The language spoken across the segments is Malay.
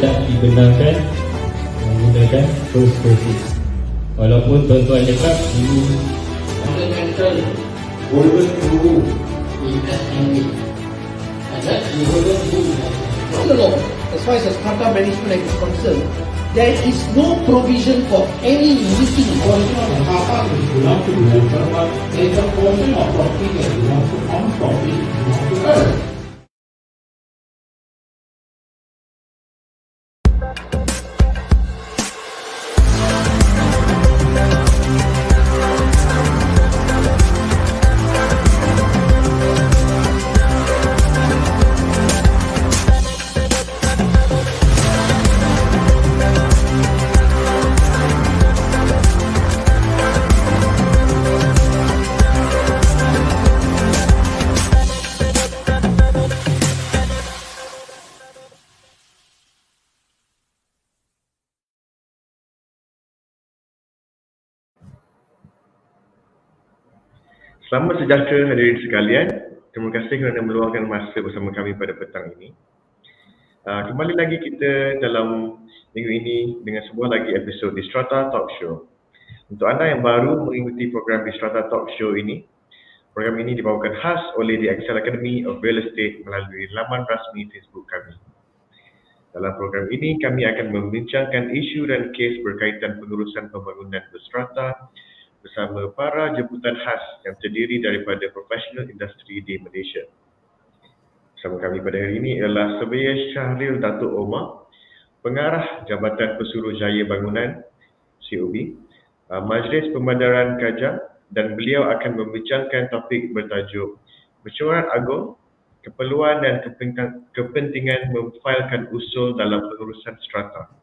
tak dibenarkan menggunakan first person. Walaupun tuan-tuan cakap ini fundamental golden rule in English. Ada golden rule. The law, as far as the strata management act is concerned, there is no provision for any meeting. Portion of the harta which belongs to the servant is a portion of property that belongs to common property belongs to earth. Selamat sejahtera hadirin sekalian. Terima kasih kerana meluangkan masa bersama kami pada petang ini. Kembali lagi kita dalam minggu ini dengan sebuah lagi episod di Strata Talk Show. Untuk anda yang baru mengikuti program di Strata Talk Show ini, program ini dibawakan khas oleh The Excel Academy of Real Estate melalui laman rasmi Facebook kami. Dalam program ini, kami akan membincangkan isu dan kes berkaitan pengurusan pembangunan berstrata bersama para jemputan khas yang terdiri daripada profesional industri di Malaysia. Bersama kami pada hari ini ialah Surveyor Syahril Datuk Omar, Pengarah Jabatan Pesuruhjaya Bangunan COB, Majlis Pembandaran Kajang, dan beliau akan membincangkan topik bertajuk Mesyuarat Agung, Keperluan dan Kepentingan Memfailkan Usul dalam Pengurusan Strata.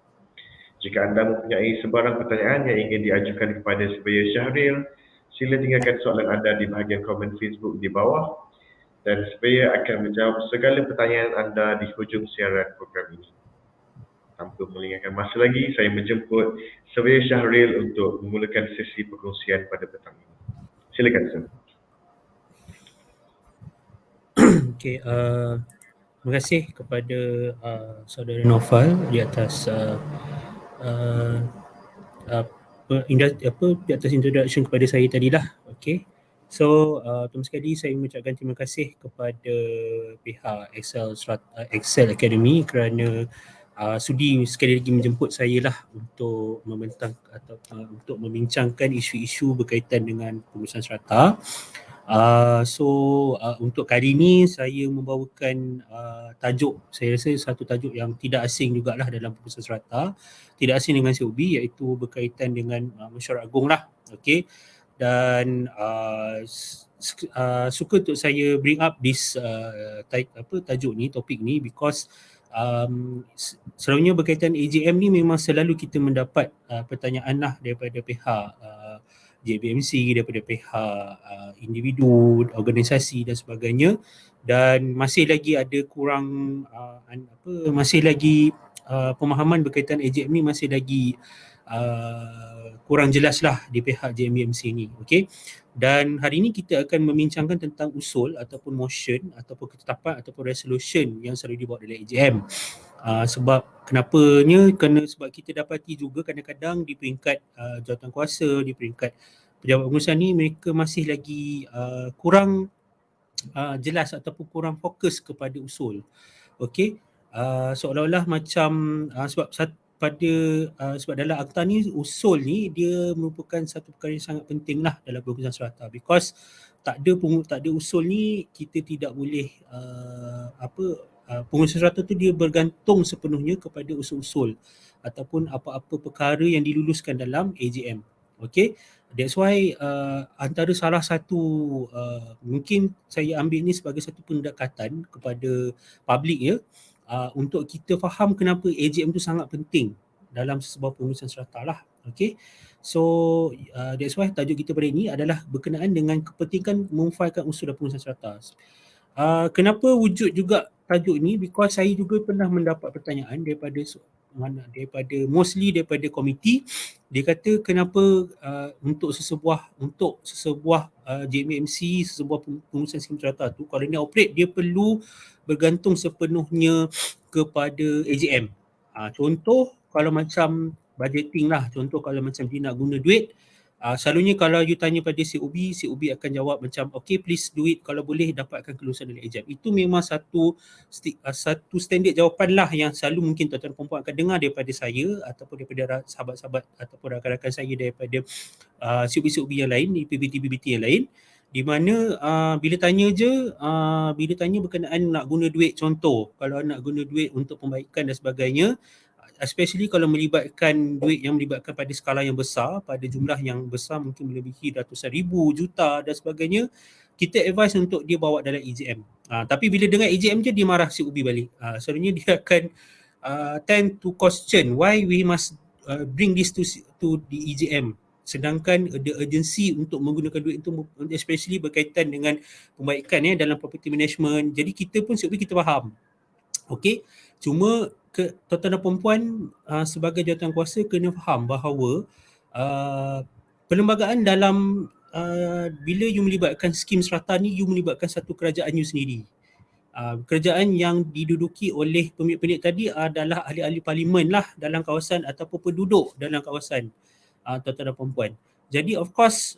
Jika anda mempunyai sebarang pertanyaan yang ingin diajukan kepada Surveyor Syahril, sila tinggalkan soalan anda di bahagian komen Facebook di bawah dan Surveyor akan menjawab segala pertanyaan anda di hujung siaran program ini. Tanpa melengahkan masa lagi, saya menjemput Surveyor Syahril untuk memulakan sesi perkongsian pada petang ini. Silakan, Sir. Okey, terima kasih kepada saudara Noval di atas di atas introduction kepada saya tadilah. Okey. So, pertama sekali saya mengucapkan terima kasih kepada pihak Excel Academy kerana sudi sekali lagi menjemput saya lah untuk membentang atau untuk membincangkan isu-isu berkaitan dengan pengurusan strata. Untuk kali ini saya membawakan tajuk, saya rasa satu tajuk yang tidak asing jugalah dalam pengurusan strata, tidak asing dengan COB, iaitu berkaitan dengan Mesyuarat Agung lah. Okey. Dan suka untuk saya bring up this tajuk ni, topik ni, because selalunya berkaitan AGM ni memang selalu kita mendapat pertanyaan lah daripada pihak JBMC, daripada pihak individu, organisasi dan sebagainya, dan masih lagi ada kurang masih lagi pemahaman berkaitan AGM ni masih lagi kurang jelas lah di pihak JBMC ni. Okey. Dan hari ini kita akan membincangkan tentang usul ataupun motion ataupun ketetapan ataupun resolution yang selalu dibuat oleh AGM. Sebab kenapanya? Sebab kita dapati juga kadang-kadang di peringkat jawatan kuasa, di peringkat pejabat pengurusan ni, mereka masih lagi kurang jelas ataupun kurang fokus kepada usul. Okey. Seolah-olah macam sebab dalam akta ni, usul ni dia merupakan satu perkara yang sangat penting lah dalam pengurusan strata, because tak ada usul ni kita tidak boleh pengurusan strata tu dia bergantung sepenuhnya kepada usul-usul ataupun apa-apa perkara yang diluluskan dalam AGM. Okay, that's why antara salah satu mungkin saya ambil ni sebagai satu pendekatan kepada public ya, untuk kita faham kenapa AGM tu sangat penting dalam sebuah pengurusan strata lah. Okay, so that's why tajuk kita pada ini adalah berkenaan dengan kepentingan memfailkan usul dalam pengurusan strata. Kenapa wujud juga tajuk ni? Because saya juga pernah mendapat pertanyaan daripada mostly daripada komiti. Dia kata kenapa untuk sesebuah JMMC, sesebuah pengurusan skim strata tu, kalau dia operate dia perlu bergantung sepenuhnya kepada AGM. Contoh kalau macam budgeting lah, contoh kalau macam dia nak guna duit, selalunya kalau you tanya pada COB akan jawab macam okay, please do it, kalau boleh dapatkan kelulusan dari AGM. Itu memang satu standard jawapan lah yang selalu mungkin tuan-tuan perempuan akan dengar daripada saya ataupun daripada sahabat-sahabat ataupun rakan-rakan saya daripada COB yang lain, PBT yang lain, di mana bila tanya berkenaan nak guna duit, contoh kalau nak guna duit untuk pembaikan dan sebagainya, especially kalau melibatkan duit yang melibatkan pada skala yang besar, pada jumlah yang besar, mungkin melebihi ratusan ribu, juta dan sebagainya, kita advise untuk dia bawa dalam AGM. Tapi bila dengar AGM je, dia marah COB balik. Selalunya dia akan tend to question why we must bring this to the AGM. Sedangkan the urgency untuk menggunakan duit itu especially berkaitan dengan pembaikan dalam property management. Jadi kita pun COB kita faham. Okey, cuma tuan-tuan dan perempuan sebagai jawatan kuasa kena faham bahawa perlembagaan dalam bila you melibatkan skim strata ni, you melibatkan satu kerajaan you sendiri. Kerajaan yang diduduki oleh pemilik tadi adalah ahli-ahli parlimen lah dalam kawasan ataupun penduduk dalam kawasan, tuan-tuan dan perempuan. Jadi of course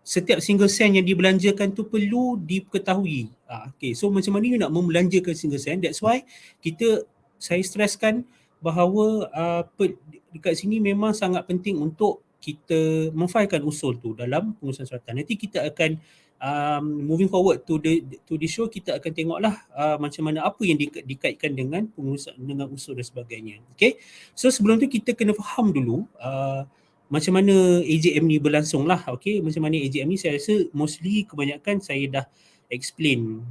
setiap single sen yang dibelanjakan tu perlu diketahui. Okay, so macam mana you nak membelanjakan single sen? That's why saya stresskan bahawa dekat sini memang sangat penting untuk kita memfailkan usul tu dalam pengurusan strata. Nanti kita akan moving forward to the show, kita akan tengoklah macam mana apa yang dikaitkan dengan pengurusan, dengan usul dan sebagainya. Okay, so sebelum tu kita kena faham dulu macam mana AGM ni berlangsung lah. Okay, macam mana AGM ni saya rasa mostly kebanyakan saya dah explain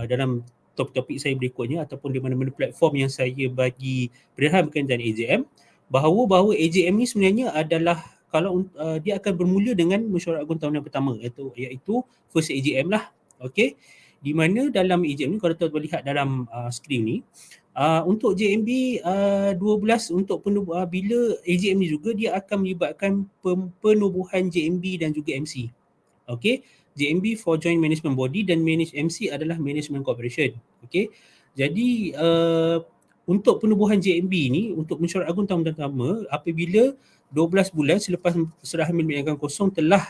dalam topik-topik saya berikutnya ataupun di mana-mana platform yang saya bagi perihal berkaitan dengan AGM, bahawa AGM ni sebenarnya adalah kalau dia akan bermula dengan mesyuarat agung tahunan pertama, iaitu first AGM lah. Okey, di mana dalam AGM ni kalau tuan-tuan lihat dalam skrin ni, untuk JMB 12 untuk bila AGM ni juga dia akan melibatkan penubuhan JMB dan juga MC. Okey, JMB for Joint Management Body dan MC adalah Management Corporation. Okey, jadi untuk penubuhan JMB ni, untuk mesyuarat agung tahun pertama, apabila 12 bulan selepas serahan miliki kosong telah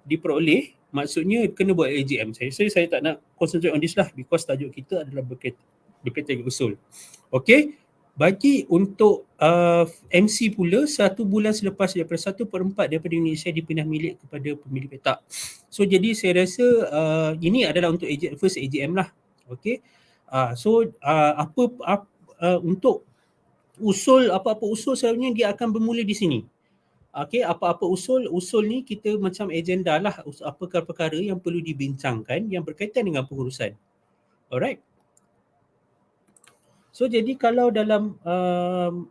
diperoleh, maksudnya kena buat AGM. Saya tak nak concentrate on this lah because tajuk kita adalah berkaitan dengan usul. Okey, bagi untuk MC pula 1 bulan selepas daripada 1/4 daripada Indonesia dipindah milik kepada pemilik petak. So jadi saya rasa ini adalah untuk first AGM lah. Okey, untuk usul, apa-apa usul selalunya dia akan bermula di sini. Okey, apa-apa usul ni kita macam agenda lah, apa perkara yang perlu dibincangkan yang berkaitan dengan pengurusan. Alright. So jadi kalau dalam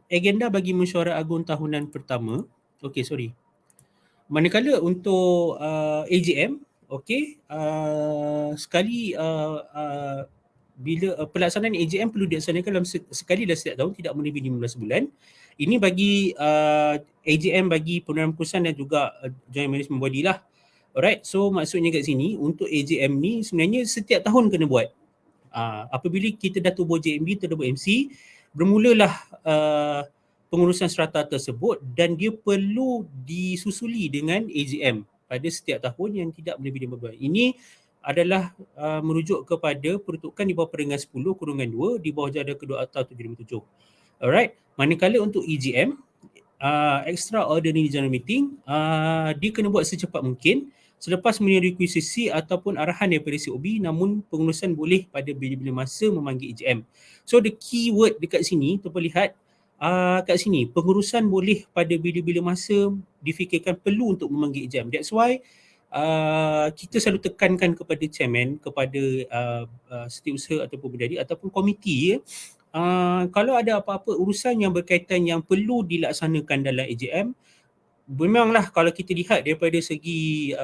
agenda bagi mesyuarat agung tahunan pertama, manakala untuk AGM, sekali bila pelaksanaan AGM perlu dilaksanakan dalam sekali dalam setiap tahun, tidak melebihi 15 bulan. Ini bagi AGM bagi penurunan pengurusan dan juga Joint Management Body lah. Alright, so maksudnya kat sini untuk AGM ni sebenarnya setiap tahun kena buat. Apabila kita dah tubuh JMB, tubuh MC, bermulalah pengurusan strata tersebut dan dia perlu disusuli dengan AGM pada setiap tahun yang tidak melebihi 15 bulan. Ini adalah merujuk kepada peruntukan di bawah peringkat 10/2 di bawah jadual kedua atau 757. Alright, manakala untuk EGM, Extraordinary General Meeting, dia kena buat secepat mungkin selepas menerima rekuisisi ataupun arahan daripada COB, namun pengurusan boleh pada bila-bila masa memanggil EGM. So the key word dekat sini, tuan lihat kat sini, pengurusan boleh pada bila-bila masa difikirkan perlu untuk memanggil EGM. That's why kita selalu tekankan kepada chairman, kepada setiausaha ataupun berdiri ataupun komiti, kalau ada apa-apa urusan yang berkaitan yang perlu dilaksanakan dalam AGM, memanglah kalau kita lihat daripada segi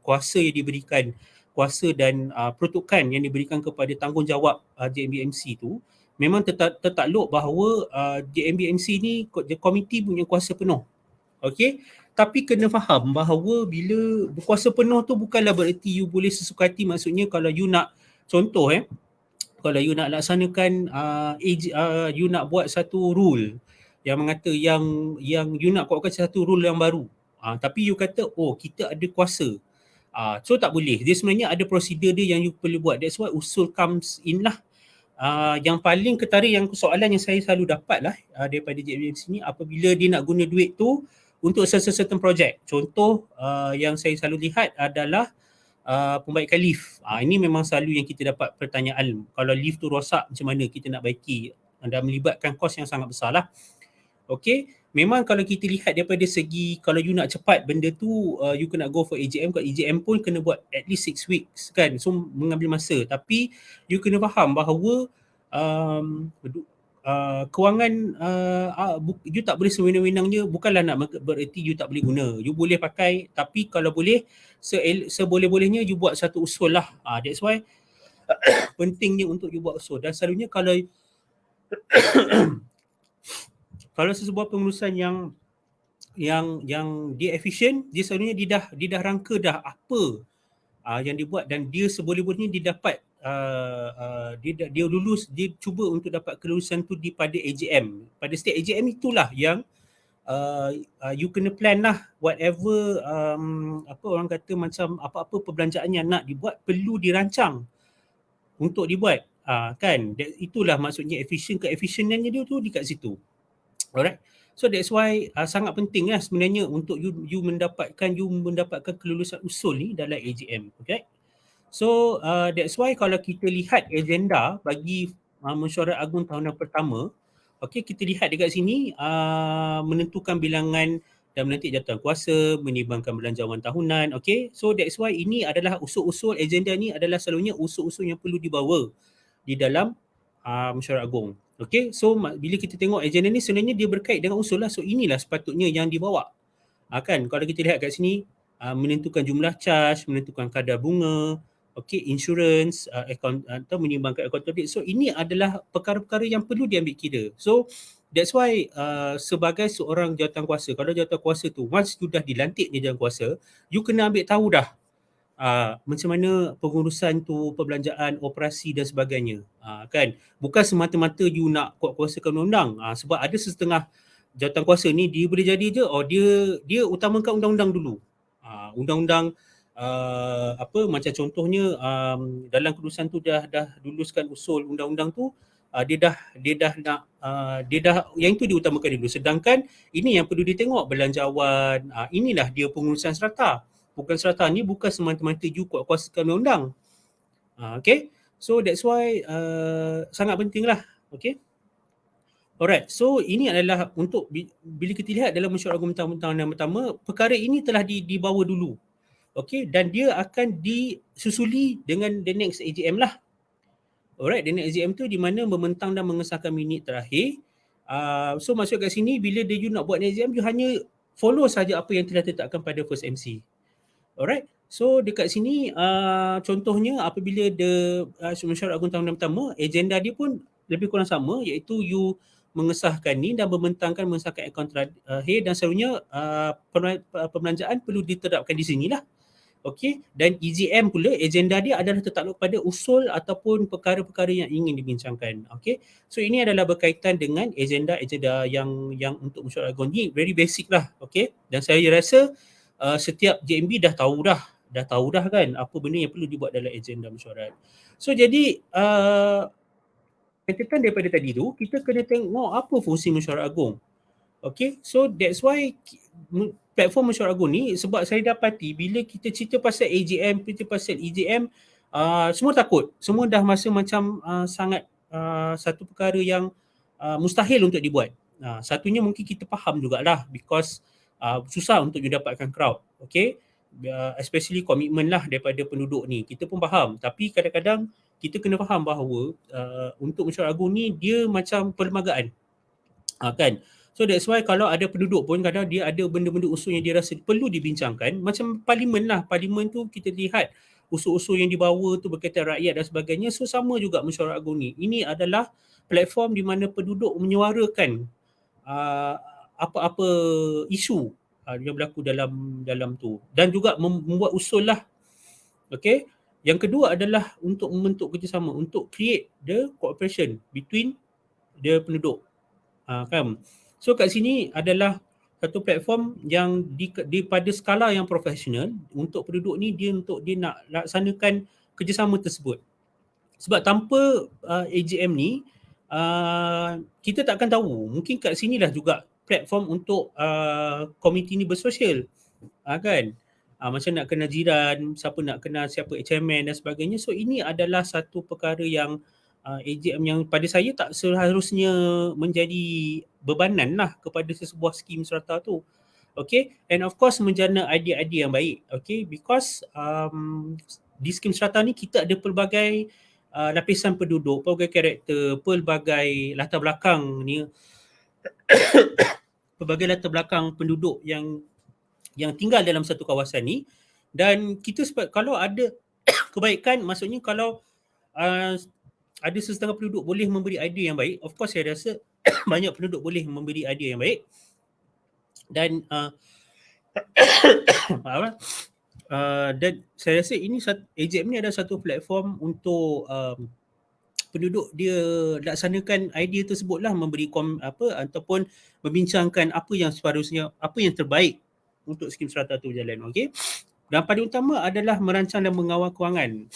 kuasa yang diberikan, kuasa dan peruntukan yang diberikan kepada tanggungjawab JMB MC tu, memang tertakluk bahawa JMBMC ni komiti punya kuasa penuh. Okey, tapi kena faham bahawa bila berkuasa penuh tu bukanlah bererti you boleh sesuka hati. Maksudnya kalau you nak contoh kalau you nak laksanakan you nak buat satu rule yang mengata yang you nak kuatkan satu rule yang baru, tapi you kata kita ada kuasa, so tak boleh. Dia sebenarnya ada prosedur dia yang you perlu buat. That's why usul comes in lah. Yang paling ketarik, yang soalan yang saya selalu dapat lah daripada JMBMC ni, apabila dia nak guna duit tu untuk certain project. Contoh yang saya selalu lihat adalah pembaikan lift. Ini memang selalu yang kita dapat pertanyaan. Kalau lift tu rosak, macam mana kita nak baiki, dan melibatkan kos yang sangat besar lah. Okay, memang kalau kita lihat daripada segi, kalau you nak cepat benda tu, you kena go for AGM. Kalau AGM pun kena buat at least 6 weeks kan, so mengambil masa. Tapi you kena faham bahawa kewangan you tak boleh sewenang-wenangnya. Bukanlah nak bererti you tak boleh guna, you boleh pakai, tapi kalau boleh seboleh-bolehnya you buat satu usul lah. That's why pentingnya untuk you buat usul. Dan selalunya kalau sesebuah pengurusan yang dia efisien, dia selalunya dia dah rangka dah apa yang dia buat, dan dia seboleh-bolehnya dia dapat dia lulus, dia cuba untuk dapat kelulusan tu pada AGM. Pada setiap AGM itulah yang you kena plan lah whatever apa orang kata, macam apa-apa perbelanjaan yang nak dibuat perlu dirancang untuk dibuat, kan. Itulah maksudnya keefisienannya dia tu di kat situ. Alright. So that's why sangat penting lah sebenarnya untuk you mendapatkan kelulusan usul ni dalam AGM. Okay. So that's why kalau kita lihat agenda bagi Mesyuarat Agung tahunan pertama, okay, kita lihat dekat sini menentukan bilangan dan melantik jawatan kuasa, menimbangkan belanjawan tahunan. Okay. So that's why ini adalah usul-usul agenda ni adalah selalunya usul-usul yang perlu dibawa di dalam Mesyuarat Agung. Okay, so bila kita tengok agenda ni sebenarnya dia berkait dengan usul lah. So inilah sepatutnya yang dibawa. Kan, kalau kita lihat kat sini, menentukan jumlah charge, menentukan kadar bunga, okay, insurance, atau menimbangkan accountability. So ini adalah perkara-perkara yang perlu diambil kira. So that's why sebagai seorang jawatankuasa, kalau jawatankuasa tu once you dah dilantik ni jawatankuasa, you kena ambil tahu dah macam mana pengurusan tu, perbelanjaan, operasi dan sebagainya, kan. Bukan semata-mata you nak kuat-kuasakan undang-undang, sebab ada setengah jawatankuasa ni dia boleh jadi je dia utamakan undang-undang dulu. Undang-undang macam contohnya dalam kelulusan tu dah luluskan usul undang-undang tu, dia dah yang itu diutamakan dulu. Sedangkan ini yang perlu ditengok, belanjawan, inilah dia pengurusan serata. Bukan serata ni bukan semata-mata you kuat-kuasakan undang-undang. Okay. So that's why sangat penting lah. Okay. Alright. So ini adalah untuk bila kita lihat dalam Mesyuarat Agung tahunan pertama, perkara ini telah dibawa dulu. Okay. Dan dia akan disusuli dengan the next AGM lah. Alright. The next AGM tu di mana membentang dan mengesahkan minit terakhir. So maksud kat sini, bila you nak buat AGM, you hanya follow saja apa yang telah ditetapkan pada first MC. Alright. So dekat sini contohnya apabila Mesyuarat Agung tahunan pertama, agenda dia pun lebih kurang sama, iaitu you mengesahkan ni dan mengesahkan akaun terakhir, dan selalunya perbelanjaan perlu diterapkan di sinilah. Okey, dan EGM pula agenda dia adalah tertakluk pada usul ataupun perkara-perkara yang ingin dibincangkan. Okey. So ini adalah berkaitan dengan agenda yang untuk Mesyuarat Agung ni, very basic lah. Okey. Dan saya rasa setiap JMB dah tahu dah kan apa benda yang perlu dibuat dalam agenda mesyuarat. So jadi catatan daripada tadi tu, kita kena tengok apa fungsi Mesyuarat Agung. Okay, so that's why platform Mesyuarat Agung ni, sebab saya dapati bila kita cerita pasal AGM, cerita pasal EGM, semua takut, semua dah rasa macam sangat satu perkara yang mustahil untuk dibuat. Satunya mungkin kita faham jugalah, because susah untuk you dapatkan crowd. Okay, especially komitmen lah daripada penduduk ni, kita pun faham. Tapi kadang-kadang kita kena faham bahawa untuk Mesyuarat Agung ni dia macam perlembagaan, kan. So that's why kalau ada penduduk pun kadang dia ada benda-benda usul yang dia rasa perlu dibincangkan, macam parlimen lah. Parlimen tu kita lihat usul-usul yang dibawa tu berkaitan rakyat dan sebagainya. So sama juga mesyuarat agung ni. Ini adalah platform di mana penduduk menyuarakan apa-apa isu yang berlaku dalam tu, dan juga membuat usul lah. Okay. Yang kedua adalah untuk membentuk kerjasama, untuk create the cooperation between the penduduk. Kan? So kat sini adalah satu platform yang di pada skala yang profesional untuk penduduk ni, dia nak laksanakan kerjasama tersebut. Sebab tanpa AGM ni kita tak akan tahu. Mungkin kat sinilah juga platform untuk komuniti ni bersosial. Kan? Macam nak kenal jiran, siapa nak kenal siapa chairman dan sebagainya. So ini adalah satu perkara yang AGM yang pada saya tak seharusnya menjadi bebanan lah kepada sesebuah skim serata tu. Okay, and of course menjana idea-idea yang baik. Okay, because di skim serata ni kita ada pelbagai lapisan penduduk, pelbagai karakter, pelbagai latar belakang ni, pelbagai latar belakang penduduk yang tinggal dalam satu kawasan ni. Dan kita kalau ada kebaikan, maksudnya kalau ada sesetengah penduduk boleh memberi idea yang baik, of course saya rasa banyak penduduk boleh memberi idea yang baik. Dan dan saya rasa ini AGM ni adalah satu platform untuk penduduk dia laksanakan idea tersebut lah, memberi ataupun membincangkan apa yang seharusnya, apa yang terbaik untuk skim serata tu berjalan. Okey. Dan paling utama adalah merancang dan mengawal kewangan.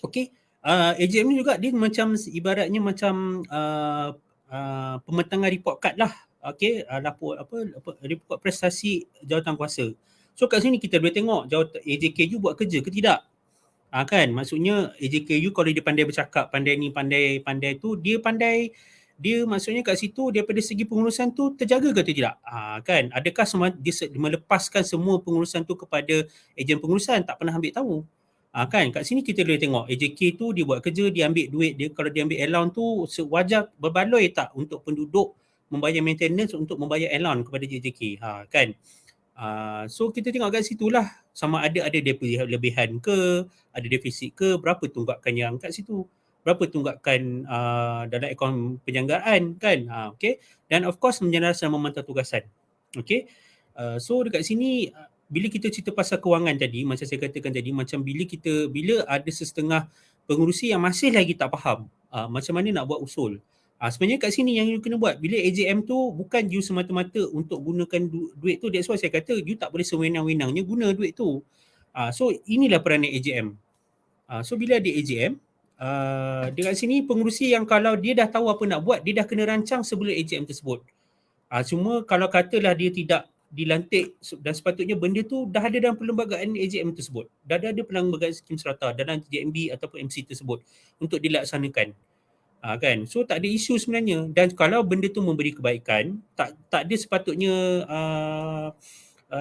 Okey. AGM ni juga dia macam ibaratnya macam pembentangan report card lah. Okey, report prestasi jawatan kuasa. So kat sini kita boleh tengok AJKU buat kerja ke tidak. Kan, maksudnya AJKU kalau dia pandai bercakap, pandai ni, pandai tu, dia maksudnya kat situ daripada segi pengurusan tu terjaga ke tidak. Kan, adakah dia melepaskan semua pengurusan tu kepada ejen pengurusan, tak pernah ambil tahu. Kan, kat sini kita boleh tengok AJK tu dia buat kerja, dia ambil duit dia, kalau dia ambil allowance tu sewajar berbaloi tak untuk penduduk membayar maintenance, untuk membayar allowance kepada AJK. Kan. So kita tengok kat situlah sama ada lebihan ke, ada defisit ke, berapa tunggakan yang kat situ, berapa tunggakan dalam akaun penjanggaan kan. Okay. Dan of course menjelaskan memantau tugasan. Okay. So dekat sini bila kita cerita pasal kewangan tadi, macam saya katakan tadi, macam bila ada setengah pengurusi yang masih lagi tak faham macam mana nak buat usul. Sebenarnya kat sini yang you kena buat, bila AGM tu bukan you semata-mata untuk gunakan duit tu, that's why saya kata you tak boleh sewenang-wenangnya guna duit tu. So inilah peranan AGM. So bila ada AGM, dekat sini pengurusi yang kalau dia dah tahu apa nak buat, dia dah kena rancang sebelum AGM tersebut. Cuma kalau katalah dia tidak dilantik dan sepatutnya benda tu dah ada dalam perlembagaan AGM tersebut, dah ada perlembagaan skim serata dalam JMB ataupun MC tersebut untuk dilaksanakan. Kan, so tak ada isu sebenarnya. Dan kalau benda tu memberi kebaikan, tak ada sepatutnya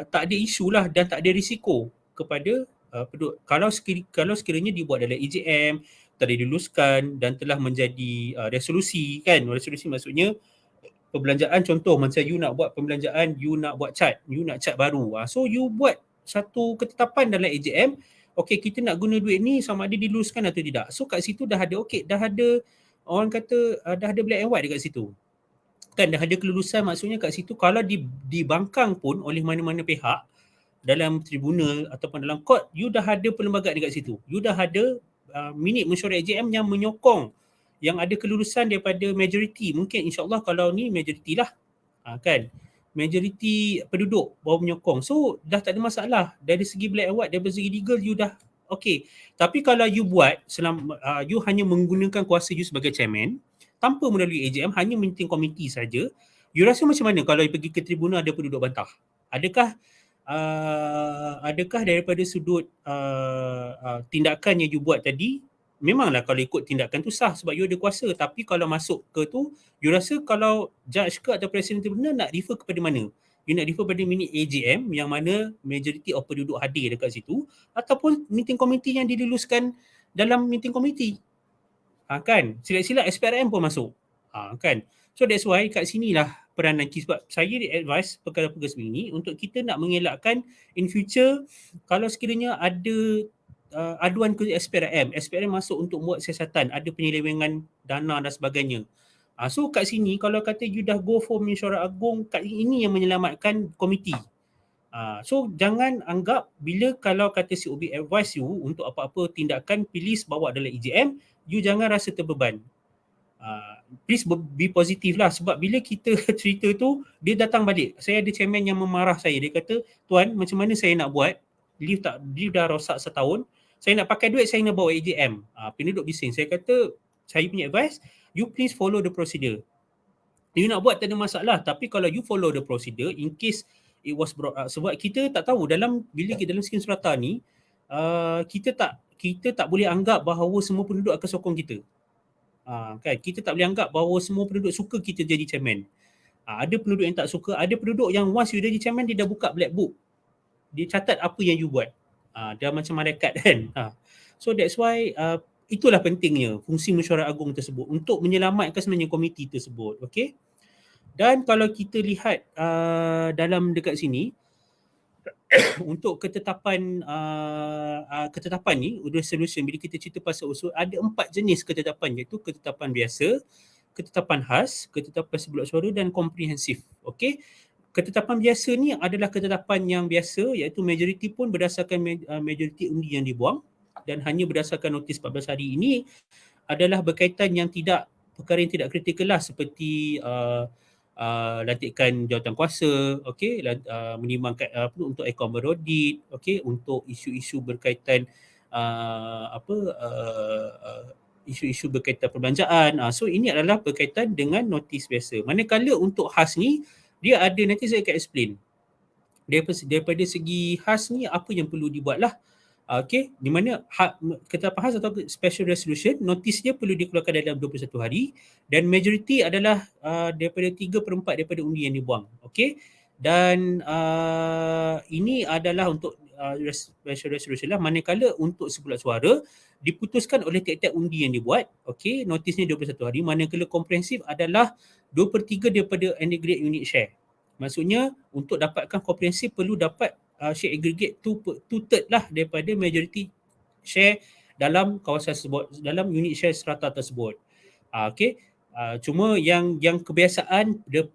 tak ada isu lah, dan tak ada risiko kepada penduduk. Kalau sekiranya dibuat dalam AGM, telah diluluskan dan telah menjadi resolusi kan. Resolusi maksudnya perbelanjaan, contoh macam you nak buat perbelanjaan, you nak buat cat baru. So you buat satu ketetapan dalam AGM, okey kita nak guna duit ni sama ada diluluskan atau tidak. So kat situ dah ada dah ada orang kata dah ada black and white dekat situ. Kan dah ada kelulusan, maksudnya kat situ kalau dibangkang pun oleh mana-mana pihak dalam tribunal ataupun dalam court, you dah ada perlembagaan dekat situ. You dah ada minit mesyuarat AGM yang menyokong, yang ada kelulusan daripada majoriti. Mungkin insyaAllah kalau ni majoriti lah. Kan, majoriti penduduk baru menyokong. So dah tak ada masalah. Dari segi black and white, dari segi legal you dah okey. Tapi kalau you buat you hanya menggunakan kuasa you sebagai chairman tanpa melalui AGM, hanya meeting komiti saja, you rasa macam mana kalau you pergi ke tribunal ada penduduk bantah? Adakah daripada sudut tindakan yang you buat tadi, memanglah kalau ikut tindakan tu sah sebab you ada kuasa, tapi kalau masuk ke tu, you rasa kalau judge ke atau presiden tribunal nak refer kepada mana? You nak refer pada minit AGM yang mana majoriti of penduduk hadir dekat situ, ataupun meeting komiti yang diluluskan dalam meeting komiti. Kan, silat-silat SPRM pun masuk. Kan. So that's why kat sinilah peranan kita. Sebab saya advise perkara-perkara sebegini untuk kita nak mengelakkan in future kalau sekiranya ada aduan ke SPRM. SPRM masuk untuk buat siasatan, ada penyelewengan dana dan sebagainya. So kat sini kalau kata you dah go for mesyuarat agung, kat ini yang menyelamatkan komiti. So jangan anggap bila kalau kata COB advise you untuk apa-apa tindakan, please bawa dalam EJM, you jangan rasa terbeban. Please be positif lah, sebab bila kita cerita tu, dia datang balik. Saya ada chairman yang memarah saya, dia kata, tuan macam mana saya nak buat, leave dah rosak setahun, saya nak pakai duit, saya nak bawa EJM. Penduduk bising. Saya kata, saya punya advice, you please follow the procedure. You nak buat tak ada masalah, tapi kalau you follow the procedure, in case it was brought up, sebab kita tak tahu bila kita dalam skim strata ni, kita tak boleh anggap bahawa semua penduduk akan sokong kita. Kan, kita tak boleh anggap bahawa semua penduduk suka kita jadi chairman. Ada penduduk yang tak suka, ada penduduk yang once you jadi chairman, dia dah buka black book, dia catat apa yang you buat. Dah macam malaikat kan. So that's why itulah pentingnya fungsi mesyuarat agung tersebut untuk menyelamatkan sebenarnya komiti tersebut. Okay. Dan kalau kita lihat dalam dekat sini, untuk ketetapan ni, resolution, bila kita cerita pasal usul, ada 4 jenis ketetapan, iaitu ketetapan biasa, ketetapan khas, ketetapan sebulat suara dan komprehensif. Okey. Ketetapan biasa ni adalah ketetapan yang biasa, iaitu majoriti pun berdasarkan majoriti undi yang dibuang, dan hanya berdasarkan notis 14 hari. Ini adalah berkaitan yang perkara yang tidak kritikal lah, seperti lantikan jawatan kuasa, okey, menimbangkan untuk akaun berodit, okey, untuk isu-isu berkaitan isu-isu berkaitan perbelanjaan. So ini adalah berkaitan dengan notis biasa. Manakala untuk khas ni, dia ada, nanti saya akan explain daripada segi khas ni apa yang perlu dibuat lah. Okey, di mana ketetapan khas atau special resolution, notis dia perlu dikeluarkan dalam 21 hari, dan majority adalah daripada 3/4 daripada undi yang dibuang. Okey, dan ini adalah untuk special resolution lah. Manakala untuk sebulat suara diputuskan oleh tiap-tiap undi yang dibuat. Okey, notisnya 21 hari. Manakala komprehensif adalah 2/3 daripada aggregate unit share. Maksudnya untuk dapatkan komprehensif perlu dapat share aggregate 2/3 lah daripada majority share dalam kawasan tersebut, dalam unit share strata tersebut. Okey, cuma yang kebiasaan, the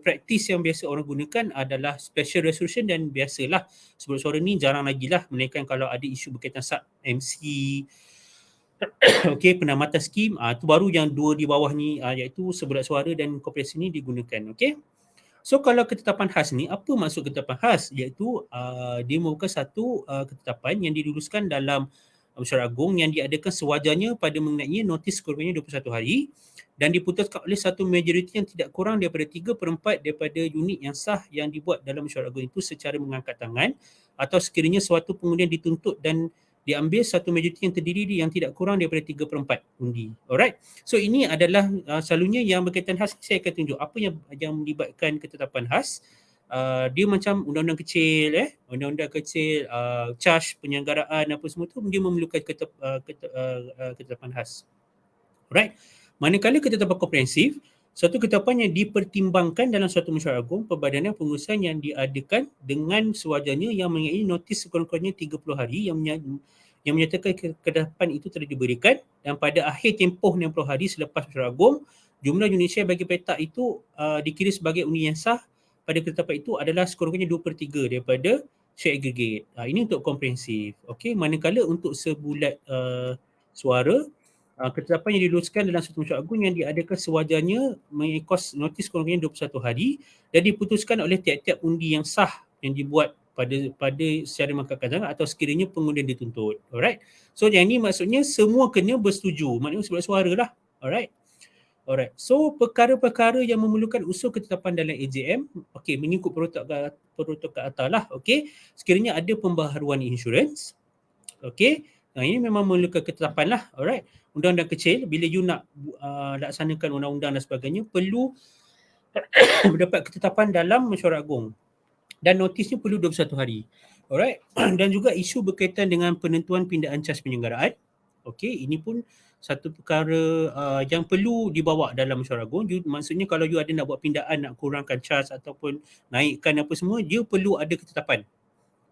practice yang biasa orang gunakan adalah special resolution dan biasalah. Sebulat suara ni jarang lagi lah, melainkan kalau ada isu berkaitan sub MC, okey, penamatan skim, tu baru yang 2 di bawah ni, iaitu sebulat suara dan komprehensif ni digunakan. Okey. So kalau ketetapan khas ni, apa maksud ketetapan khas? Iaitu dia merupakan satu ketetapan yang diluluskan dalam mesyuarat agung yang diadakan sewajarnya pada mengenai notis sekurang-kurangnya 21 hari, dan diputuskan oleh satu majoriti yang tidak kurang daripada 3/4 daripada unit yang sah yang dibuat dalam mesyuarat agung itu secara mengangkat tangan, atau sekiranya suatu pengundian dituntut dan diambil satu majoriti yang terdiri yang tidak kurang daripada 3/4 undi. Alright. So ini adalah selalunya yang berkaitan khas. Saya akan tunjuk apa yang melibatkan ketetapan khas. Dia macam undang-undang kecil, undang-undang kecil, charge penyelenggaraan apa semua tu, dia memerlukan ketetapan khas. Alright. Manakala ketetapan komprehensif, suatu ketetapan yang dipertimbangkan dalam suatu mesyuarat agung perbadanan pengurusan yang diadakan dengan sewajarnya yang mengenai notis sekurang-kurangnya 30 hari yang menyatakan ketetapan itu telah diberikan, dan pada akhir tempoh 60 hari selepas mesyuarat agung, jumlah unit share bagi petak itu dikira sebagai undi yang sah pada ketetapan itu adalah sekurang-kurangnya 2/3 daripada share aggregate. Ini untuk komprehensif. Okey, manakala untuk sebulat suara, ketetapan yang diluluskan dalam satu mesyuarat agung yang diadakan sewajarnya mengikos notis kurang-kurangnya 21 hari dan diputuskan oleh tiap-tiap undi yang sah yang dibuat pada secara mengangkat tangan atau sekiranya pengundian dituntut. Alright. So yang ini maksudnya semua kena bersetuju. Maknanya sebulat suara lah. Alright. So perkara-perkara yang memerlukan usul ketetapan dalam AJM, okey, mengikut protokol atas lah. Okey. Sekiranya ada pembaharuan insurans, okey, ini memang memerlukan ketetapan lah. Alright. Undang-undang kecil, bila you nak laksanakan undang-undang dan sebagainya, perlu mendapat ketetapan dalam mesyuarat agung. Dan notisnya perlu 21 hari. Alright. Dan juga isu berkaitan dengan penentuan pindaan cas penyelenggaraan. Okey, ini pun satu perkara yang perlu dibawa dalam mesyuarat agung. Maksudnya kalau you ada nak buat pindaan, nak kurangkan cas ataupun naikkan apa semua, dia perlu ada ketetapan.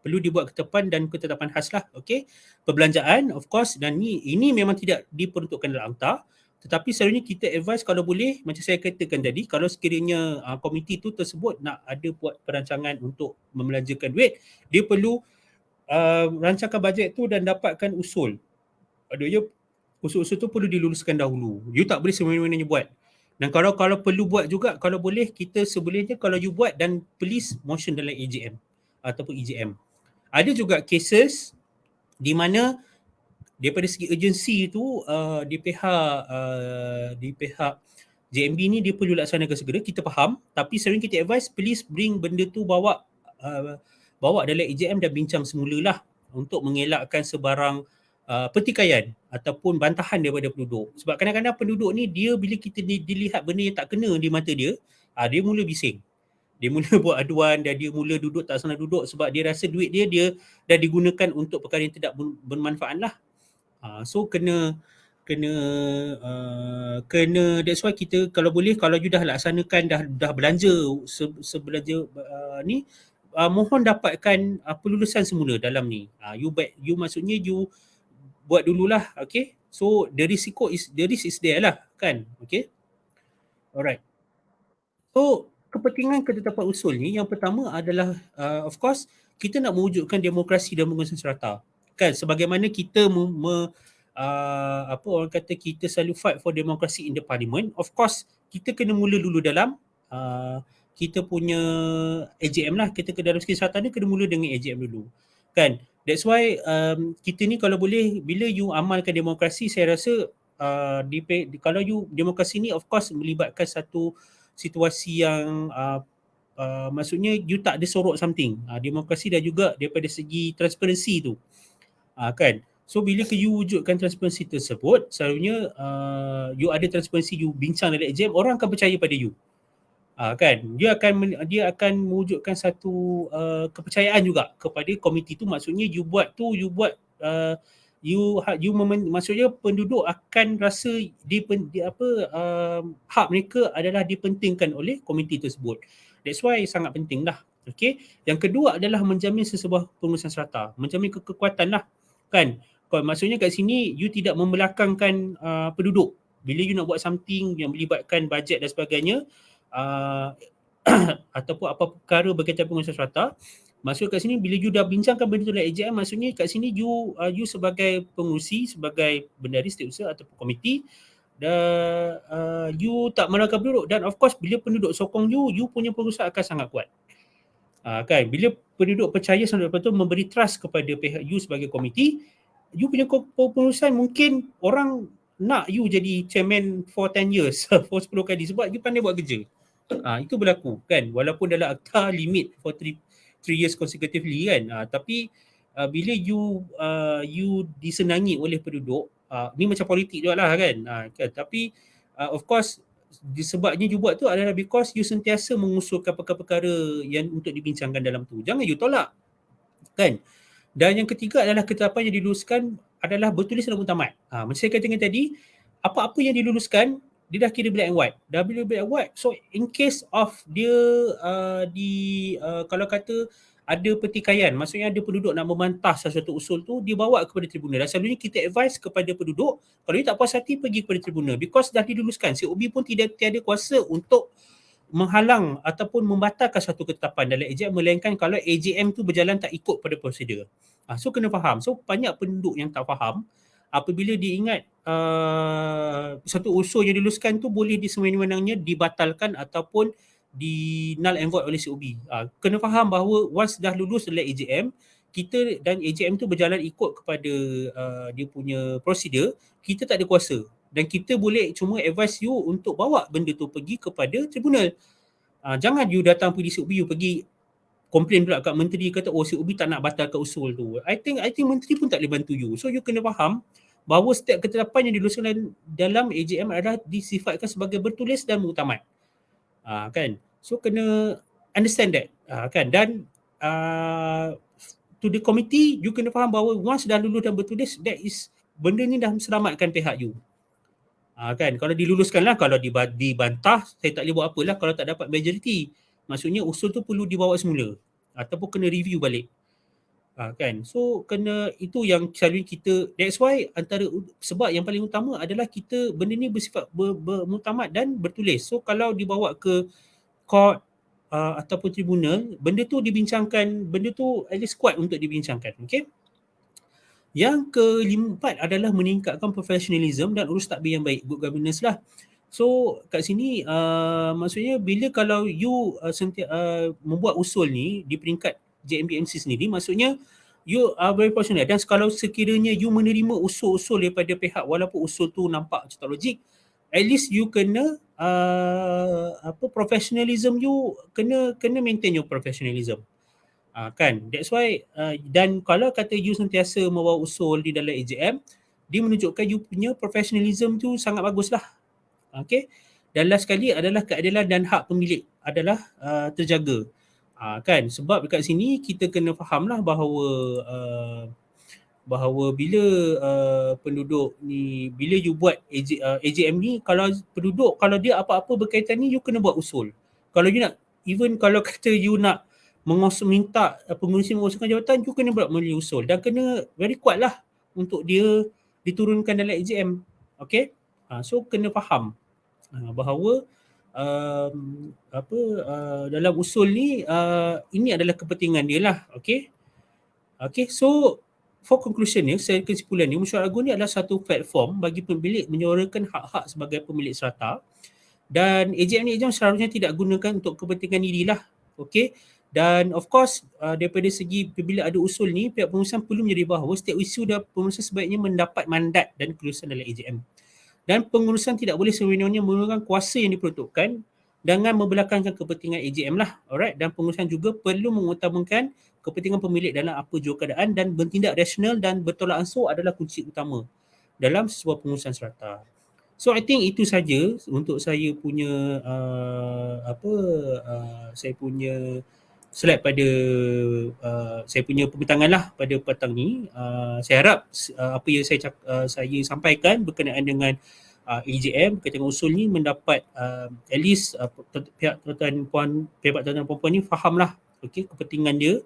perlu dibuat ketetapan dan ketetapan khas lah. Okey, perbelanjaan of course, dan ini memang tidak diperuntukkan dalam akta, tetapi selalunya kita advise kalau boleh, macam saya katakan tadi, kalau sekiranya komiti tu tersebut nak ada buat perancangan untuk membelanjakan duit, dia perlu rancangkan bajet tu dan dapatkan usul. Adanya usul-usul tu perlu diluluskan dahulu. You tak boleh semena-menanya buat. Dan kalau perlu buat juga, kalau boleh kita sebolehnya kalau you buat dan please motion dalam AGM ataupun EGM. Ada juga cases di mana daripada segi urgency tu di pihak JMB ni dia perlu laksanakan segera, kita faham, tapi sering kita advise please bring benda tu bawa dalam AGM dan bincang semulalah untuk mengelakkan sebarang pertikaian ataupun bantahan daripada penduduk. Sebab kadang-kadang penduduk ni dia bila kita dilihat benda yang tak kena di mata dia, dia mula bising. Dia mula buat aduan dan dia mula duduk tak senang duduk sebab dia rasa duit dia dah digunakan untuk perkara yang tidak bermanfaat lah. So kena that's why kita kalau boleh, kalau you dah laksanakan dah belanja sebelanja ni, mohon dapatkan pelulusan semula dalam ni. You maksudnya you buat dululah, okay? So the risk is there lah, kan? Okay? Alright. So kepentingan ketetapan usul ni yang pertama adalah of course kita nak mewujudkan demokrasi dan pengurusan serata. Kan, sebagaimana kita orang kata kita selalu fight for democracy in the parliament, of course kita kena mula dulu dalam kita punya AGM lah. Kita ke dalam segi serata ni kena mula dengan AGM dulu. Kan? That's why kita ni kalau boleh, bila you amalkan demokrasi, saya rasa kalau you demokrasi ni of course melibatkan satu situasi yang maksudnya you tak ada sorok something. Demokrasi dan juga daripada segi transparansi tu. Kan? So bila you wujudkan transparansi tersebut, selalunya you ada transparansi, you bincang dalam AGM, orang akan percaya pada you. Kan, dia akan mewujudkan satu kepercayaan juga kepada komiti tu. Maksudnya maksudnya penduduk akan rasa hak mereka adalah dipentingkan oleh komiti tersebut. That's why sangat penting lah. Okay. Yang kedua adalah menjamin sesebuah pengurusan serata, menjamin kekuatan lah, kan. Maksudnya kat sini you tidak membelakangkan penduduk. Bila you nak buat something yang melibatkan bajet dan sebagainya, ataupun apa perkara berkaitan pengurusan serata, maksud kat sini bila you dah bincangkan benda tu dalam AGM, maksudnya kat sini you sebagai pengurusi, sebagai bendahari setiausaha ataupun komiti, you tak melanggar penduduk. Dan of course bila penduduk sokong you punya pengurusan akan sangat kuat. Kan, bila penduduk percaya sampai lepas tu memberi trust kepada pihak you sebagai komiti, you punya pengurusan mungkin orang nak you jadi chairman for 10 years for 10 kali sebab you pandai buat kerja. Itu berlaku, kan, walaupun dalam akta limit for 3 years consecutively, kan. Tapi bila you disenangi oleh penduduk, ni macam politik juga lah, kan. Tapi of course disebabnya you buat tu adalah because you sentiasa mengusulkan perkara-perkara yang untuk dibincangkan dalam tu. Jangan you tolak, kan. Dan yang ketiga adalah ketetapan yang diluluskan adalah bertulis dalam muktamad. Macam saya katakan tadi, apa-apa yang diluluskan dia dah kira black and white. Dah bila black and white, so in case of dia kalau kata ada pertikaian, maksudnya ada penduduk nak membantah sesuatu usul tu, dia bawa kepada tribunal. Dan selalunya kita advise kepada penduduk, kalau dia tak puas hati pergi kepada tribunal, because dah diluluskan. COB pun tiada kuasa untuk menghalang ataupun membatalkan satu ketetapan dalam AGM, melainkan kalau AGM tu berjalan tak ikut pada prosedur. So kena faham. So banyak penduduk yang tak faham apabila diingat satu usul yang diluluskan tu boleh disemena-menanya dibatalkan ataupun di null and void oleh COB. Kena faham bahawa once dah lulus dalam AGM, kita dan AGM tu berjalan ikut kepada dia punya prosedur, kita tak ada kuasa. Dan kita boleh cuma advise you untuk bawa benda tu pergi kepada tribunal. Jangan you datang pergi COB, you pergi komplain pula kat menteri, kata COB tak nak batalkan usul tu. I think menteri pun tak boleh bantu you. So you kena faham bahawa setiap ketetapan yang diluluskan dalam AGM adalah disifatkan sebagai bertulis dan muktamad. Kan? So kena understand that. Kan? Dan to the committee, you kena faham bahawa once dah lulus dan bertulis, that is benda ni dah selamatkan pihak you. Kan, kalau diluluskan lah, kalau dibantah, saya tak boleh buat apalah kalau tak dapat majority. Maksudnya usul tu perlu dibawa semula ataupun kena review balik. Kan, so kena, itu yang selalu kita, that's why sebab yang paling utama adalah kita benda ni bersifat bermuktamad dan bertulis. So kalau dibawa ke court ataupun tribunal, benda tu dibincangkan, benda tu at least kuat untuk dibincangkan. Okay. Yang keempat adalah meningkatkan professionalism dan urus tadbir yang baik, good governance lah. So kat sini maksudnya bila kalau you membuat usul ni di peringkat JMBMC sendiri, maksudnya you are very passionate, dan kalau sekiranya you menerima usul-usul daripada pihak, walaupun usul tu nampak macam tak logik, at least you kena professionalism you kena maintain your professionalism. Kan, that's why dan kalau kata you sentiasa membawa usul di dalam AGM, dia menunjukkan you punya professionalism tu sangat bagus lah. Okay. Dan last sekali adalah keadilan dan hak pemilik adalah terjaga. Kan, sebab dekat sini kita kena fahamlah bahawa bila penduduk ni, bila you buat AGM ni, kalau penduduk, kalau dia apa-apa berkaitan ni, you kena buat usul. Kalau you nak, even kalau kata you nak minta pengurusi menguruskan jawatan, you kena buat melalui usul dan kena very kuat lah untuk dia diturunkan dalam AGM. Okay. So kena faham bahawa dalam usul ni ini adalah kepentingan dia lah. Okay. So for conclusion ni, saya kesimpulan ni, Mesyuarat Agung ni adalah satu platform bagi pemilik menyuarakan hak-hak sebagai pemilik serata, dan AGM ni seharusnya tidak gunakan untuk kepentingan diri lah. Okay. Dan of course daripada segi bila ada usul ni, pihak pengurusan perlu menjadi bahawa setiap isu dan pengurusan sebaiknya mendapat mandat dan kelulusan dalam AGM. Dan pengurusan tidak boleh sewenang-wenang menggunakan kuasa yang diperuntukkan dengan membelakangkan kepentingan AGM lah. Alright. Dan pengurusan juga perlu mengutamakan kepentingan pemilik dalam apa jua keadaan, dan bertindak rasional dan bertolak ansur adalah kunci utama dalam sebuah pengurusan serata. So I think itu saja untuk saya punya saya punya slide pada saya punya pembintangan lah pada petang ni. Saya harap apa yang saya sampaikan berkenaan dengan AGM berkaitan dengan usul ni mendapat at least pihak tuan-tuan puan ni fahamlah kepentingan dia.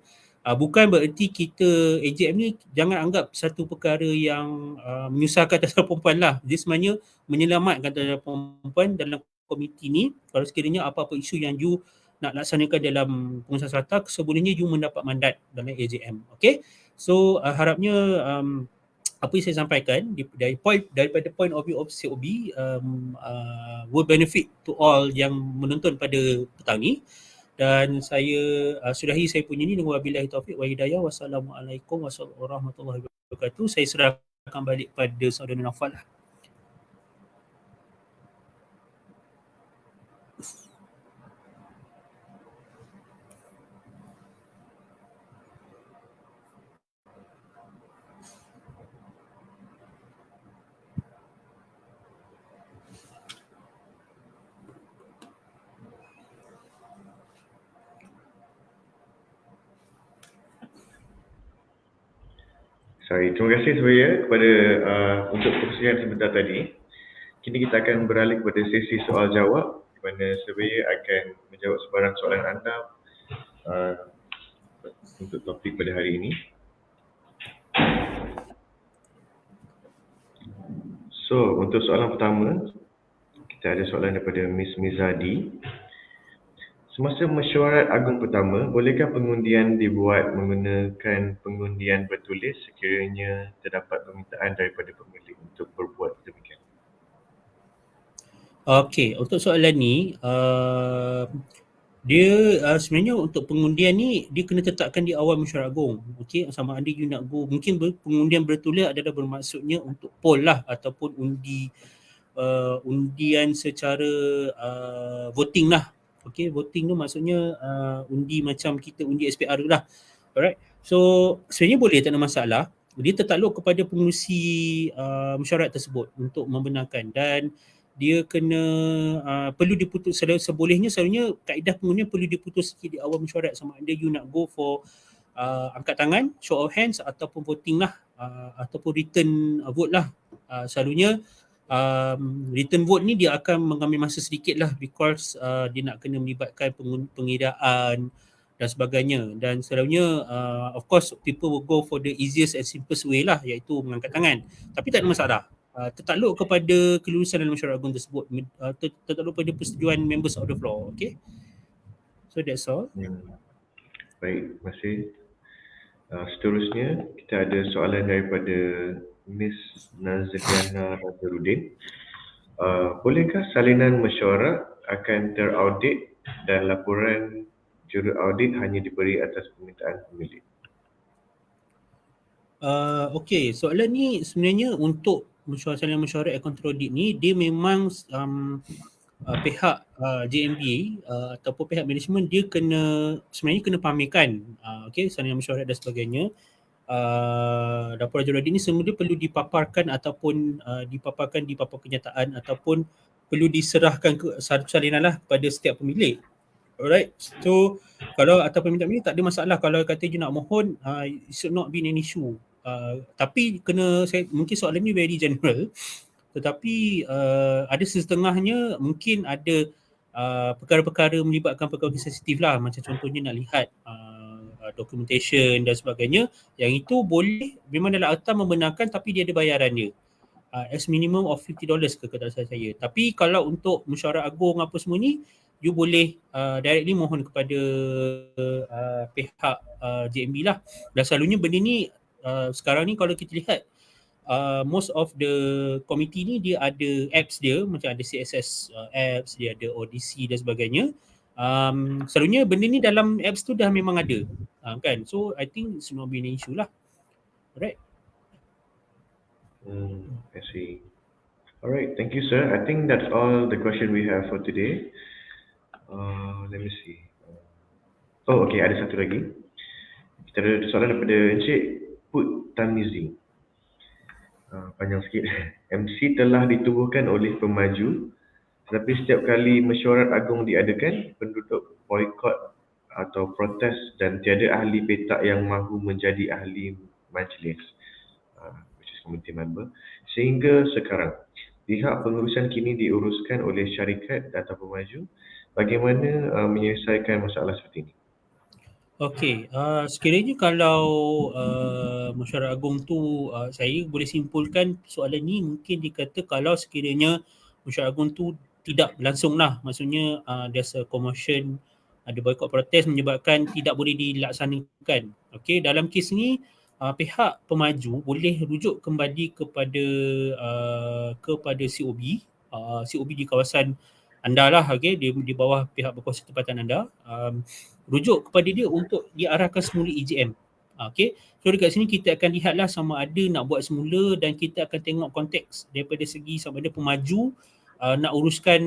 Bukan bererti kita AGM ni jangan anggap satu perkara yang menyusahkan tuan-tuan perempuan lah. Dia sebenarnya menyelamatkan tuan-tuan perempuan dalam komiti ni. Kalau sekiranya apa-apa isu yang you nak laksanakan dalam pengurusan serata, sebelumnya you mendapat mandat dalam AGM. Okay. So harapnya apa yang saya sampaikan daripada point of view of COB will benefit to all yang menonton pada petang ni. Dan saya sudahi saya punya ni dengan wabillahi taufiq wa hidayah. Wassalamualaikum warahmatullahi wabarakatuh. Saya serahkan balik pada saudara Naufal lah. Terima kasih sebenarnya kepada untuk perkongsian sebentar tadi. Kini kita akan beralih kepada sesi soal jawab di mana surveyor akan menjawab sebarang soalan anda untuk topik pada hari ini. So, untuk soalan pertama, kita ada soalan daripada Miss Mizadi. Semasa mesyuarat agung pertama, bolehkah pengundian dibuat menggunakan pengundian bertulis sekiranya terdapat permintaan daripada pemilik untuk berbuat demikian? Okey, untuk soalan ni, dia sebenarnya untuk pengundian ni, dia kena tetapkan di awal mesyuarat agung. Okey, sama ada you nak go, mungkin pengundian bertulis adalah bermaksudnya untuk poll lah, ataupun undian secara voting lah. Okay, voting tu maksudnya undi macam kita undi SPR lah. Alright. So sebenarnya boleh, tak ada masalah. Dia tertakluk kepada pengerusi mesyuarat tersebut untuk membenarkan, dan dia kena perlu diputus sebolehnya. Selalunya kaedah pengundian perlu diputus sikit di awal mesyuarat, sama ada you nak go for angkat tangan, show of hands, ataupun voting lah, ataupun written vote lah. Selalunya written vote ni dia akan mengambil masa sedikit lah, because dia nak kena melibatkan pengiraan dan sebagainya. Dan selalunya of course people will go for the easiest and simplest way lah, iaitu mengangkat tangan. Tapi tak ada masalah. Tertakluk kepada kelulusan dalam mesyuarat agung tersebut, tertakluk pada persetujuan members of the floor. Okay, so that's all. Baik, terima kasih. Seterusnya, kita ada soalan daripada Miss Nazriana Nazarudin. Bolehkah salinan mesyuarat akan teraudit dan laporan juru audit hanya diberi atas permintaan pemilik? Okay, soalan ni sebenarnya untuk salinan mesyuarat account audit ni, dia memang pihak JMB ataupun pihak management dia sebenarnya kena pamerkan okay, salinan mesyuarat dan sebagainya. Laporan juru audit ni semua dia perlu dipaparkan ataupun dipaparkan di papan kenyataan ataupun perlu diserahkan ke salinan lah kepada setiap pemilik. Alright, so kalau atas permintaan pemilik tak ada masalah. Kalau kata you nak mohon, it should not be an issue. Tapi mungkin soalan ni very general, tetapi ada setengahnya mungkin ada perkara-perkara melibatkan perkara sensitif lah, macam contohnya nak lihat documentation dan sebagainya, yang itu boleh memang dalam akta membenarkan tapi dia ada bayaran dia, as minimum of $50 ke tak salah saya. Tapi kalau untuk mesyuarat agung apa semua ni, you boleh directly mohon kepada pihak JMB lah. Dan selalunya benda ni sekarang ni kalau kita lihat most of the committee ni dia ada apps dia, macam ada CSS apps, dia ada ODC dan sebagainya. Selalunya benda ni dalam apps tu dah memang ada, kan? So I think it's not been an issue lah. Alright. I see. Alright, thank you sir. I think that's all the question we have for today. Let me see. Oh, okay, ada satu lagi. Kita ada soalan daripada Encik Put Tamizi. Panjang sikit. MC telah ditubuhkan oleh pemaju, tetapi setiap kali mesyuarat agung diadakan, penduduk boikot atau protes dan tiada ahli petak yang mahu menjadi ahli majlis, which is committee member. Sehingga sekarang, pihak pengurusan kini diuruskan oleh syarikat atau pemaju. Bagaimana menyelesaikan masalah seperti ini? Okey, sekiranya kalau mesyuarat agung tu, saya boleh simpulkan soalan ni mungkin dikata kalau sekiranya mesyuarat agung tu tidak berlangsung lah, maksudnya there's a commotion, ada boycott protes menyebabkan tidak boleh dilaksanakan. Okey, dalam kes ni pihak pemaju boleh rujuk kembali kepada COB, COB di kawasan anda lah, okay, di bawah pihak berkuasa tempatan anda, rujuk kepada dia untuk diarahkan semula EJM. Okay, so dekat sini kita akan lihatlah sama ada nak buat semula, dan kita akan tengok konteks daripada segi sama ada pemaju nak uruskan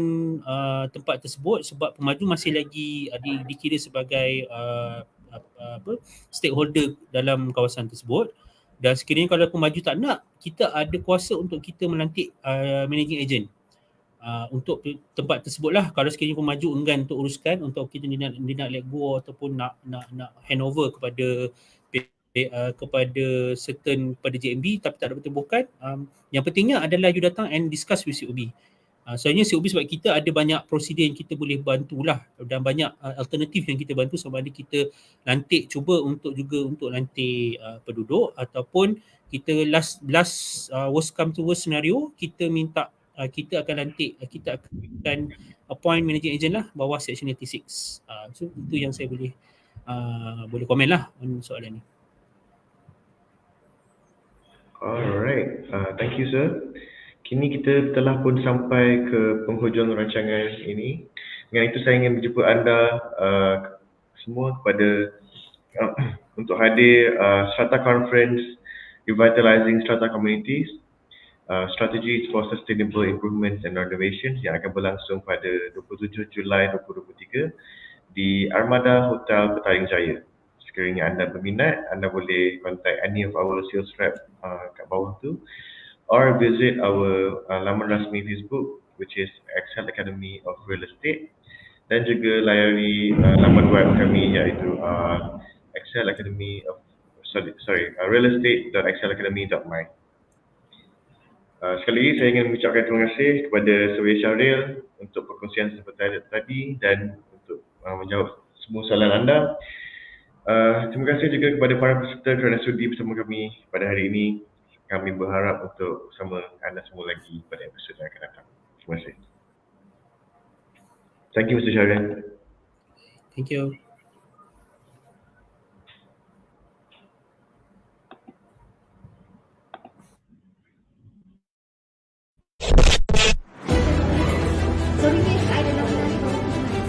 tempat tersebut, sebab pemaju masih lagi dikira sebagai stakeholder dalam kawasan tersebut. Dan sekiranya kalau pemaju tak nak, kita ada kuasa untuk kita melantik managing agent untuk tempat tersebut lah. Kalau sekiranya pemaju enggan untuk uruskan, untuk kita dia nak let go ataupun nak hand over kepada certain pada JMB tapi tak ada pertubuhan, yang pentingnya adalah you datang and discuss with COB. Soalnya COB sebab kita ada banyak prosedur yang kita boleh bantulah, dan banyak alternatif yang kita bantu, sama ada kita lantik, cuba untuk lantik penduduk, ataupun kita last worst come to worst scenario, kita minta kita akan lantik, kita akan appoint managing agent lah bawah Section 86. So itu yang saya boleh komen lah soalan ni. Alright, thank you sir. Kini kita telah pun sampai ke penghujung rancangan ini. Dengan itu saya ingin menjemput anda semua kepada untuk hadir Strata Conference Revitalizing Strata Communities, Strategies for Sustainable Improvements and Renovations, yang akan berlangsung pada 27 Julai 2023 di Armada Hotel Petaling Jaya. Sekiranya anda berminat, anda boleh contact any of our sales rep kat bawah tu, or visit our laman rasmi Facebook, which is Excel Academy of Real Estate, dan juga layari laman web kami, iaitu realestate.excelacademy.my. Sekali lagi saya ingin mengucapkan terima kasih kepada Surveyor Syahril untuk perkongsian seperti tadi dan untuk menjawab semua soalan anda. Terima kasih juga kepada para peserta kerana sudi bersama kami pada hari ini. Kami berharap untuk bersama anda semua lagi pada episod yang akan datang. Terima kasih. Thank you, Mr. Syarian. Thank you. Sorry miss, I don't know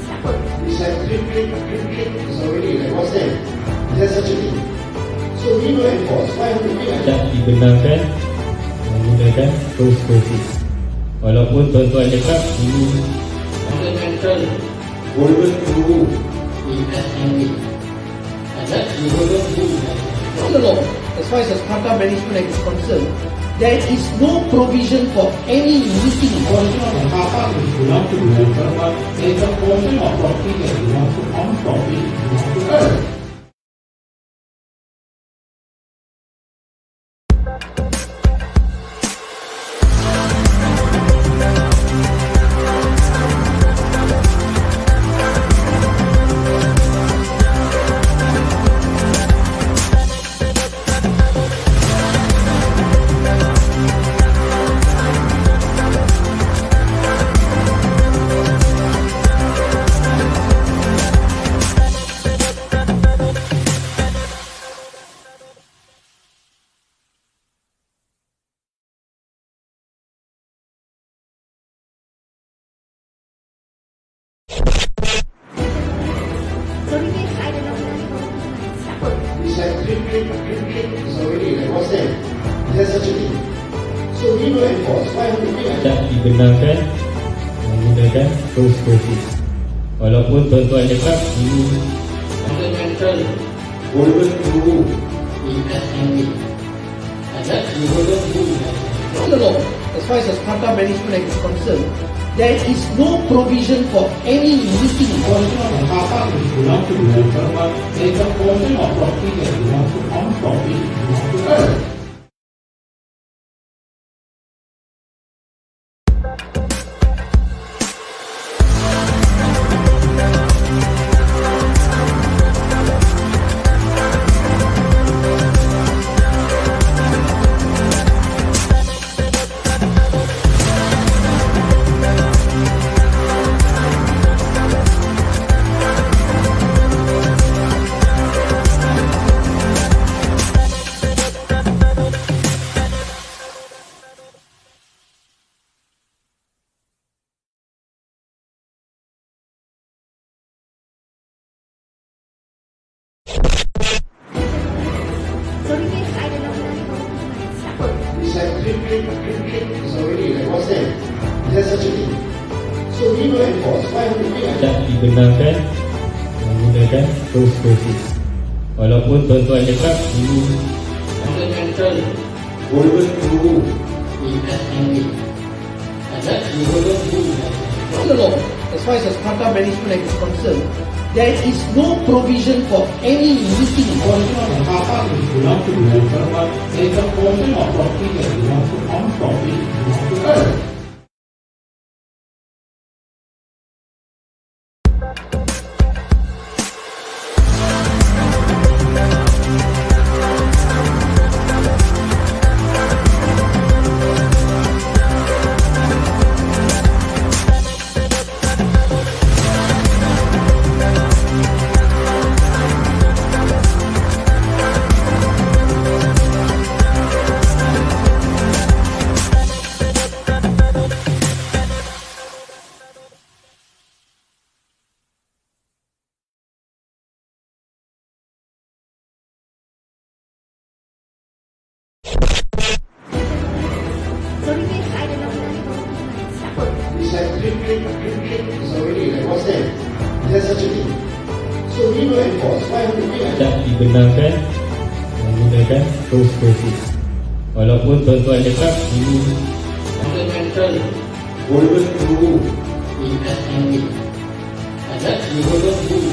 siapa. We said drip is already like what's that? Is there such a thing? So we know enforce. Why would we like Tak dibenarkan menggunakan closed curfew. Walaupun tuan-tuan cakap ini Fundamental golden rule? ESME. And that's the golden rule. No, no, no. As far as the Strata Management Act is concerned, there is no provision for any meeting. Portion of the harta which belongs to developer, but there is a portion of property that belongs to on property belongs to earth. Sorry miss, I don't know siapa. We said drip is already like what's that? Is there such a thing? So we know enforce. Why would we like tak dibenarkan menggunakan closed curfew. Walaupun tuan-tuan cakap ini Fundamental golden rule? ESME. And that's the golden rule. No, no, no. As far as the Strata Management Act is concerned, there is no provision for any meeting. Portion of the harta which belongs to developer, but there is a portion of property that belongs to on property belongs to earth. Sorry miss, I don't know siapa. We said drip is already like what's that? Is there such a thing? So we know enforce. Why would we like tak dibenarkan menggunakan closed curfew. Walaupun tuan-tuan cakap ini Fundamental golden rule? ESME. And that's the golden rule. No, no, no. As far as the Strata Management Act is concerned, there is no provision for any meeting. Portion of the harta which belongs to developer, but there is a portion of property that belongs to on property belongs to earth. Sorry miss, I don't know siapa. We said drip is already like what's that? Is there such a thing? So we know enforce. Why would we like tak dibenarkan menggunakan closed curfew. Walaupun tuan-tuan cakap ini Fundamental golden rule? ESME. And that's the golden rule.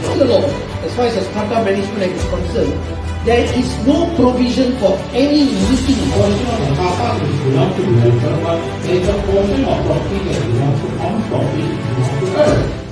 No, no, no. As far as the Strata Management Act is concerned, there is no provision for any meeting. Portion of the harta which belongs to developer, but there is a portion of property that belongs to on property belongs to earth.